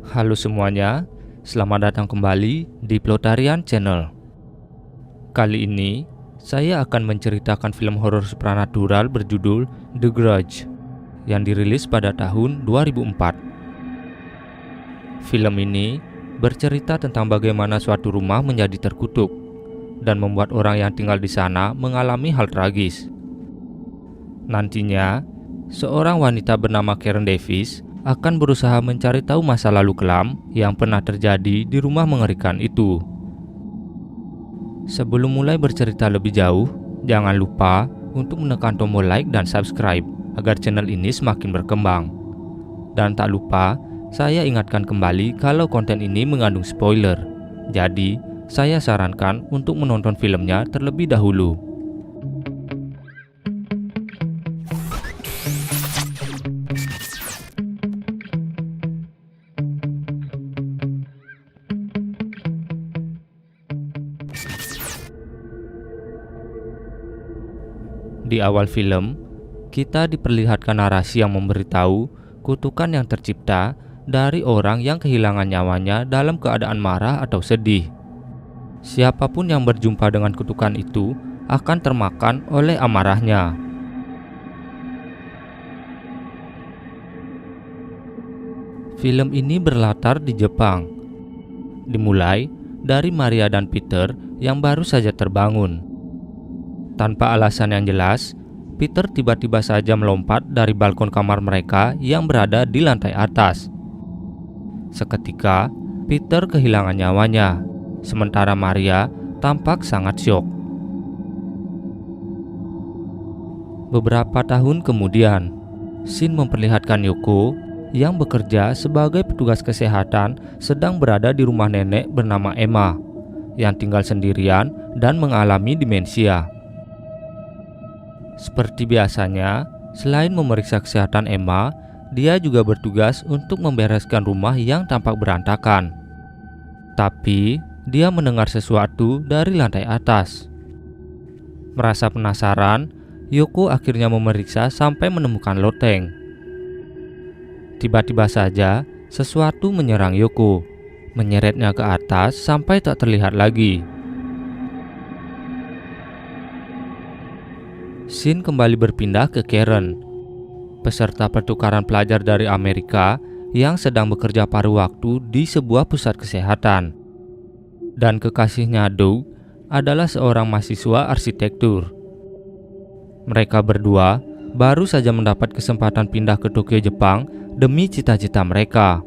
Halo semuanya, selamat datang kembali di Plotarian Channel. Kali ini, saya akan menceritakan film horor supranatural berjudul The Grudge yang dirilis pada tahun 2004. Film ini bercerita tentang bagaimana suatu rumah menjadi terkutuk dan membuat orang yang tinggal di sana mengalami hal tragis. Nantinya, seorang wanita bernama Karen Davis akan berusaha mencari tahu masa lalu kelam yang pernah terjadi di rumah mengerikan itu. Sebelum mulai bercerita lebih jauh, jangan lupa untuk menekan tombol like dan subscribe agar channel ini semakin berkembang. Dan tak lupa, saya ingatkan kembali kalau konten ini mengandung spoiler. Jadi, saya sarankan untuk menonton filmnya terlebih dahulu. Di awal film, kita diperlihatkan narasi yang memberitahu kutukan yang tercipta dari orang yang kehilangan nyawanya dalam keadaan marah atau sedih. Siapapun yang berjumpa dengan kutukan itu akan termakan oleh amarahnya. Film ini berlatar di Jepang. Dimulai dari Maria dan Peter yang baru saja terbangun. Tanpa alasan yang jelas, Peter tiba-tiba saja melompat dari balkon kamar mereka yang berada di lantai atas. Seketika, Peter kehilangan nyawanya, sementara Maria tampak sangat syok. Beberapa tahun kemudian, scene memperlihatkan Yoko yang bekerja sebagai petugas kesehatan sedang berada di rumah nenek bernama Emma yang tinggal sendirian dan mengalami demensia. Seperti biasanya, selain memeriksa kesehatan Emma, dia juga bertugas untuk membereskan rumah yang tampak berantakan. Tapi, dia mendengar sesuatu dari lantai atas. Merasa penasaran, Yoko akhirnya memeriksa sampai menemukan loteng. Tiba-tiba saja, sesuatu menyerang Yoko, menyeretnya ke atas sampai tak terlihat lagi. Scene kembali berpindah ke Karen, peserta pertukaran pelajar dari Amerika yang sedang bekerja paruh waktu di sebuah pusat kesehatan. Dan kekasihnya Doug adalah seorang mahasiswa arsitektur. Mereka berdua baru saja mendapat kesempatan pindah ke Tokyo, Jepang demi cita-cita mereka.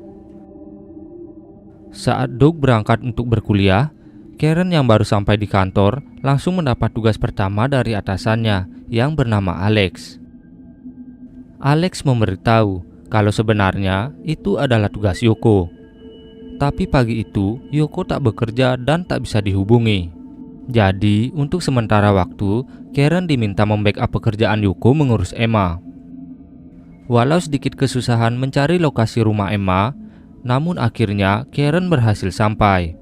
Saat Doug berangkat untuk berkuliah, Karen yang baru sampai di kantor langsung mendapat tugas pertama dari atasannya yang bernama Alex. Alex memberitahu kalau sebenarnya itu adalah tugas Yoko. Tapi pagi itu Yoko tak bekerja dan tak bisa dihubungi. Jadi untuk sementara waktu Karen diminta membackup pekerjaan Yoko mengurus Emma. Walau sedikit kesusahan mencari lokasi rumah Emma, namun akhirnya Karen berhasil sampai.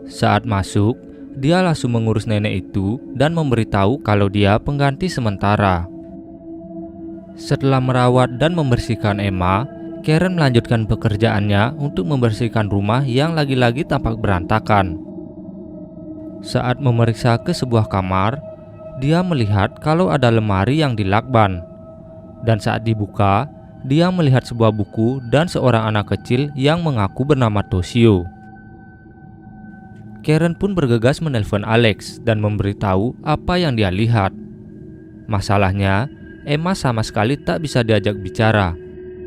Saat masuk, dia langsung mengurus nenek itu dan memberitahu kalau dia pengganti sementara. Setelah merawat dan membersihkan Emma, Karen melanjutkan pekerjaannya untuk membersihkan rumah yang lagi-lagi tampak berantakan. Saat memeriksa ke sebuah kamar, dia melihat kalau ada lemari yang dilakban. Dan saat dibuka, dia melihat sebuah buku dan seorang anak kecil yang mengaku bernama Toshio. Karen pun bergegas menelpon Alex dan memberitahu apa yang dia lihat. Masalahnya, Emma sama sekali tak bisa diajak bicara.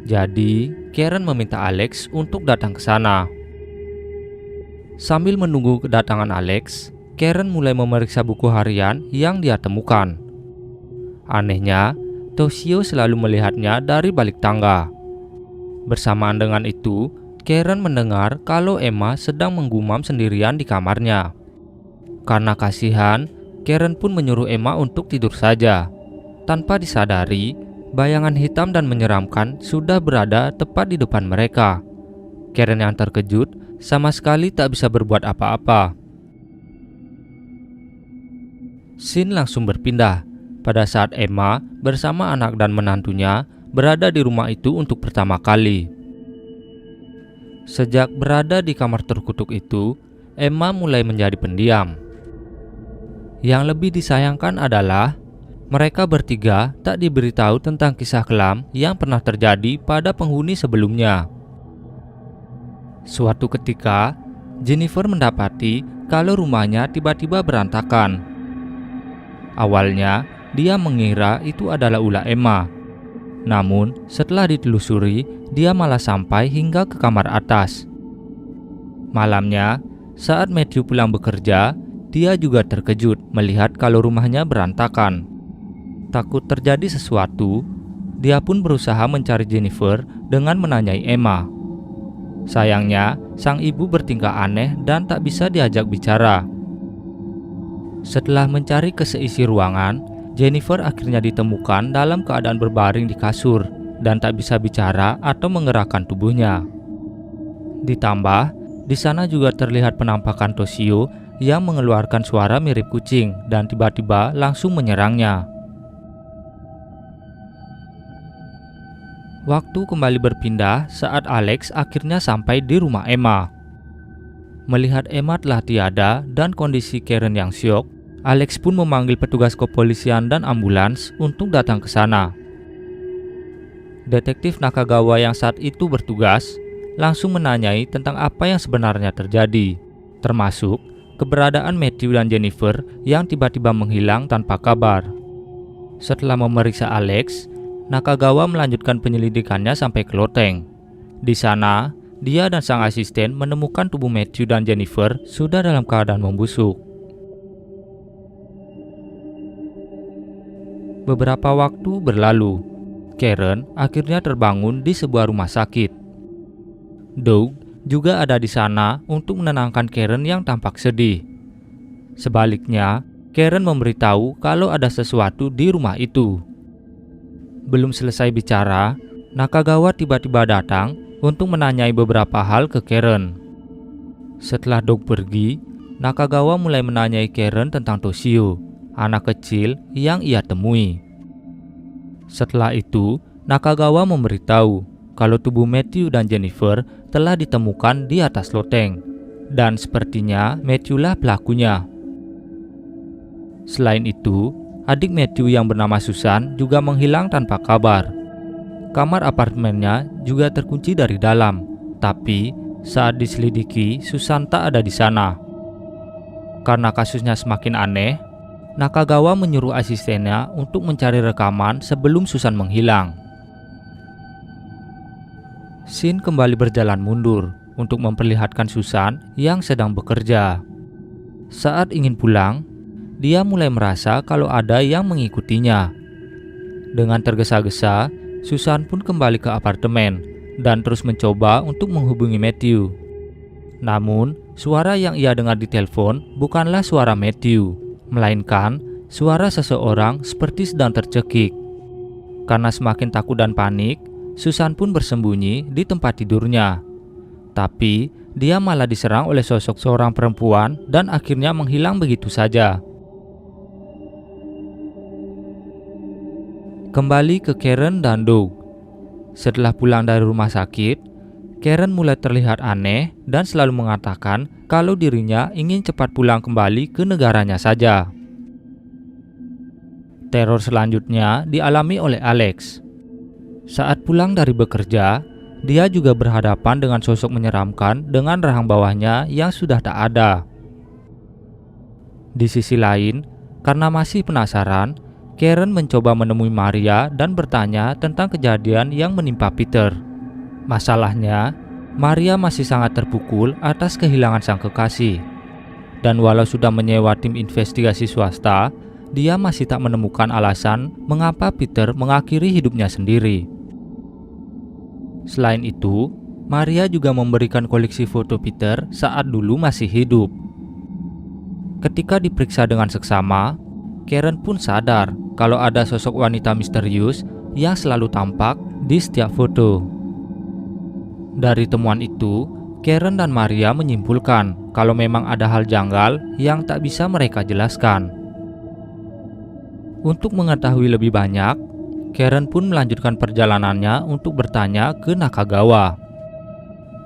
Jadi, Karen meminta Alex untuk datang ke sana. Sambil menunggu kedatangan Alex, Karen mulai memeriksa buku harian yang dia temukan. Anehnya, Toshio selalu melihatnya dari balik tangga. Bersamaan dengan itu, Karen mendengar kalau Emma sedang menggumam sendirian di kamarnya. Karena kasihan, Karen pun menyuruh Emma untuk tidur saja. Tanpa disadari, bayangan hitam dan menyeramkan sudah berada tepat di depan mereka. Karen yang terkejut sama sekali tak bisa berbuat apa-apa. Scene langsung berpindah pada saat Emma bersama anak dan menantunya berada di rumah itu untuk pertama kali. Sejak berada di kamar terkutuk itu, Emma mulai menjadi pendiam. Yang lebih disayangkan adalah mereka bertiga tak diberitahu tentang kisah kelam yang pernah terjadi pada penghuni sebelumnya. Suatu ketika, Jennifer mendapati kalau rumahnya tiba-tiba berantakan. Awalnya, dia mengira itu adalah ulah Emma. Namun, setelah ditelusuri, dia malah sampai hingga ke kamar atas. Malamnya, saat Matthew pulang bekerja, dia juga terkejut melihat kalau rumahnya berantakan. Takut terjadi sesuatu, dia pun berusaha mencari Jennifer dengan menanyai Emma. Sayangnya, sang ibu bertingkah aneh dan tak bisa diajak bicara. Setelah mencari ke seisi ruangan, Jennifer akhirnya ditemukan dalam keadaan berbaring di kasur dan tak bisa bicara atau menggerakkan tubuhnya. Ditambah, di sana juga terlihat penampakan Toshio yang mengeluarkan suara mirip kucing dan tiba-tiba langsung menyerangnya. Waktu kembali berpindah saat Alex akhirnya sampai di rumah Emma. Melihat Emma telah tiada dan kondisi Karen yang syok, Alex pun memanggil petugas kepolisian dan ambulans untuk datang ke sana. Detektif Nakagawa yang saat itu bertugas langsung menanyai tentang apa yang sebenarnya terjadi, termasuk keberadaan Matthew dan Jennifer yang tiba-tiba menghilang tanpa kabar. Setelah memeriksa Alex, Nakagawa melanjutkan penyelidikannya sampai ke loteng. Di sana, dia dan sang asisten menemukan tubuh Matthew dan Jennifer sudah dalam keadaan membusuk. Beberapa waktu berlalu, Karen akhirnya terbangun di sebuah rumah sakit. Doug juga ada di sana untuk menenangkan Karen yang tampak sedih. Sebaliknya, Karen memberitahu kalau ada sesuatu di rumah itu. Belum selesai bicara, Nakagawa tiba-tiba datang untuk menanyai beberapa hal ke Karen. Setelah Doug pergi, Nakagawa mulai menanyai Karen tentang Toshio, anak kecil yang ia temui. Setelah itu, Nakagawa memberitahu kalau tubuh Matthew dan Jennifer telah ditemukan di atas loteng, dan sepertinya Matthew lah pelakunya. Selain itu, adik Matthew yang bernama Susan juga menghilang tanpa kabar. Kamar apartemennya juga terkunci dari dalam, tapi saat diselidiki, Susan tak ada di sana. Karena kasusnya semakin aneh, Nakagawa menyuruh asistennya untuk mencari rekaman sebelum Susan menghilang. Shin kembali berjalan mundur untuk memperlihatkan Susan yang sedang bekerja. Saat ingin pulang, dia mulai merasa kalau ada yang mengikutinya. Dengan tergesa-gesa, Susan pun kembali ke apartemen dan terus mencoba untuk menghubungi Matthew. Namun, suara yang ia dengar di telepon bukanlah suara Matthew, melainkan suara seseorang seperti sedang tercekik. Karena semakin takut dan panik, Susan pun bersembunyi di tempat tidurnya. Tapi, dia malah diserang oleh sosok seorang perempuan dan akhirnya menghilang begitu saja. Kembali ke Karen dan Doug. Setelah pulang dari rumah sakit, Karen mulai terlihat aneh dan selalu mengatakan kalau dirinya ingin cepat pulang kembali ke negaranya saja. Teror selanjutnya dialami oleh Alex. Saat pulang dari bekerja, dia juga berhadapan dengan sosok menyeramkan dengan rahang bawahnya yang sudah tak ada. Di sisi lain, karena masih penasaran, Karen mencoba menemui Maria dan bertanya tentang kejadian yang menimpa Peter. Masalahnya, Maria masih sangat terpukul atas kehilangan sang kekasih. Dan walau sudah menyewa tim investigasi swasta, dia masih tak menemukan alasan mengapa Peter mengakhiri hidupnya sendiri. Selain itu, Maria juga memberikan koleksi foto Peter saat dulu masih hidup. Ketika diperiksa dengan seksama, Karen pun sadar kalau ada sosok wanita misterius yang selalu tampak di setiap foto. Dari temuan itu, Karen dan Maria menyimpulkan kalau memang ada hal janggal yang tak bisa mereka jelaskan. Untuk mengetahui lebih banyak, Karen pun melanjutkan perjalanannya untuk bertanya ke Nakagawa.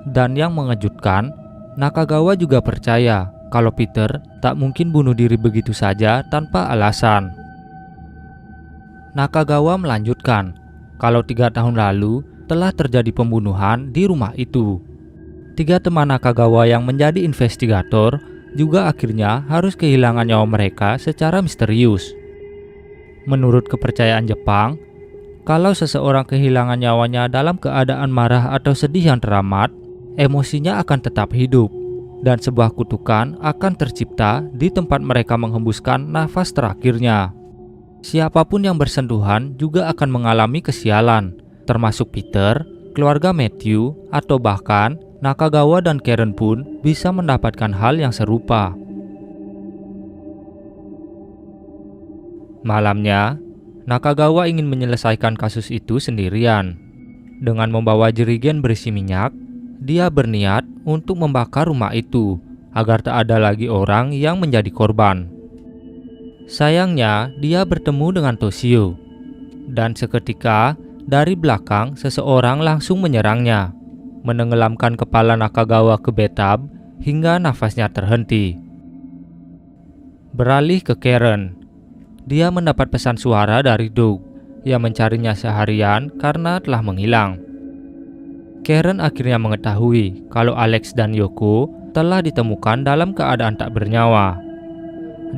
Dan yang mengejutkan, Nakagawa juga percaya kalau Peter tak mungkin bunuh diri begitu saja tanpa alasan. Nakagawa melanjutkan kalau 3 tahun lalu telah terjadi pembunuhan di rumah itu. 3 teman Nakagawa yang menjadi investigator juga akhirnya harus kehilangan nyawa mereka secara misterius. Menurut kepercayaan Jepang, kalau seseorang kehilangan nyawanya dalam keadaan marah atau sedih yang teramat, emosinya akan tetap hidup dan sebuah kutukan akan tercipta di tempat mereka menghembuskan nafas terakhirnya. Siapapun yang bersentuhan juga akan mengalami kesialan, termasuk Peter, keluarga Matthew, atau bahkan Nakagawa dan Karen pun bisa mendapatkan hal yang serupa. Malamnya, Nakagawa ingin menyelesaikan kasus itu sendirian. Dengan membawa jerigen berisi minyak, dia berniat untuk membakar rumah itu agar tak ada lagi orang yang menjadi korban. Sayangnya, dia bertemu dengan Toshio, dan seketika dari belakang seseorang langsung menyerangnya, menenggelamkan kepala Nakagawa ke bathtub hingga nafasnya terhenti. Beralih ke Karen, dia mendapat pesan suara dari Doug yang mencarinya seharian karena telah menghilang. Karen akhirnya mengetahui kalau Alex dan Yoko telah ditemukan dalam keadaan tak bernyawa.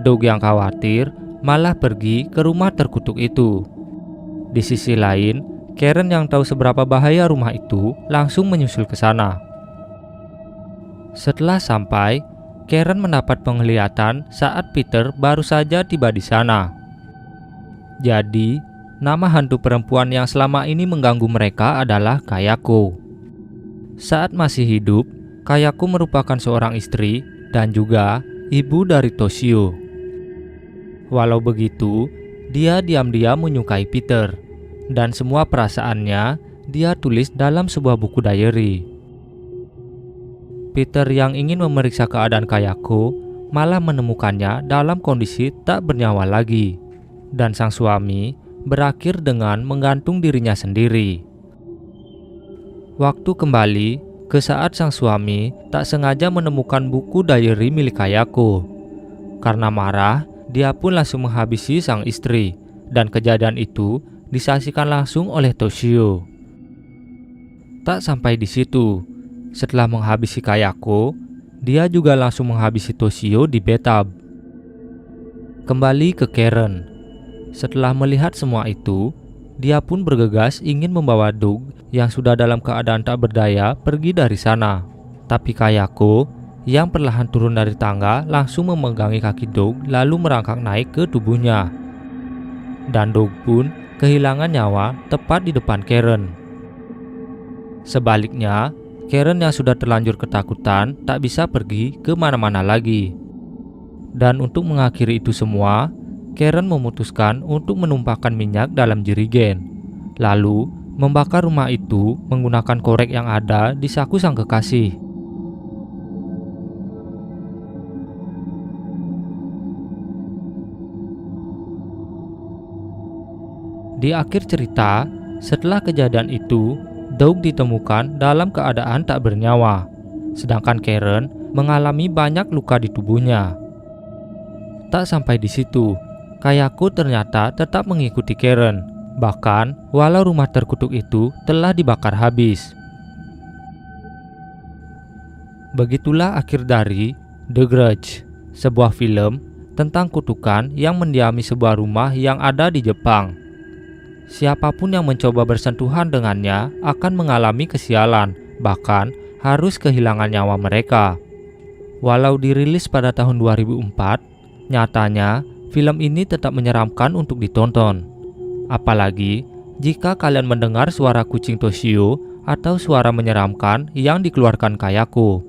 Doug yang khawatir malah pergi ke rumah terkutuk itu. Di sisi lain, Karen yang tahu seberapa bahaya rumah itu langsung menyusul ke sana. Setelah sampai, Karen mendapat penglihatan saat Peter baru saja tiba di sana. Jadi, nama hantu perempuan yang selama ini mengganggu mereka adalah Kayako. Saat masih hidup, Kayako merupakan seorang istri dan juga ibu dari Toshio. Walau begitu, dia diam-diam menyukai Peter, dan semua perasaannya dia tulis dalam sebuah buku diary. Peter yang ingin memeriksa keadaan Kayako malah menemukannya dalam kondisi tak bernyawa lagi, dan sang suami berakhir dengan menggantung dirinya sendiri. Waktu kembali ke saat sang suami tak sengaja menemukan buku diary milik Kayako. Karena marah, dia pun langsung menghabisi sang istri, dan kejadian itu disaksikan langsung oleh Toshio. Tak sampai di situ, setelah menghabisi Kayako, dia juga langsung menghabisi Toshio di bathtub. Kembali ke Karen. Setelah melihat semua itu, dia pun bergegas ingin membawa Doug yang sudah dalam keadaan tak berdaya pergi dari sana. Tapi Kayako yang perlahan turun dari tangga langsung memegangi kaki Doug lalu merangkak naik ke tubuhnya. Dan Doug pun kehilangan nyawa tepat di depan Karen. Sebaliknya, Karen yang sudah terlanjur ketakutan tak bisa pergi ke mana-mana lagi. Dan untuk mengakhiri itu semua, Karen memutuskan untuk menumpahkan minyak dalam jerigen, lalu membakar rumah itu menggunakan korek yang ada di saku sang kekasih. Di akhir cerita, setelah kejadian itu, Doug ditemukan dalam keadaan tak bernyawa, sedangkan Karen mengalami banyak luka di tubuhnya. Tak sampai di situ, Kayako ternyata tetap mengikuti Karen, bahkan walau rumah terkutuk itu telah dibakar habis. Begitulah akhir dari The Grudge, sebuah film tentang kutukan yang mendiami sebuah rumah yang ada di Jepang. Siapapun yang mencoba bersentuhan dengannya akan mengalami kesialan, bahkan harus kehilangan nyawa mereka. Walau dirilis pada tahun 2004, nyatanya film ini tetap menyeramkan untuk ditonton. Apalagi jika kalian mendengar suara kucing Toshio atau suara menyeramkan yang dikeluarkan Kayako.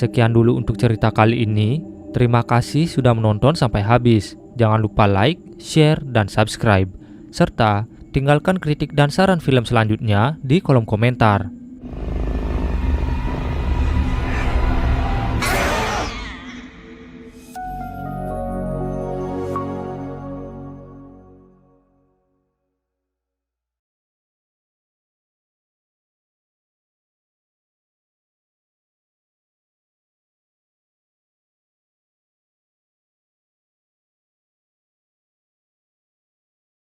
Sekian dulu untuk cerita kali ini. Terima kasih sudah menonton sampai habis. Jangan lupa like, share, dan subscribe. Serta tinggalkan kritik dan saran film selanjutnya di kolom komentar.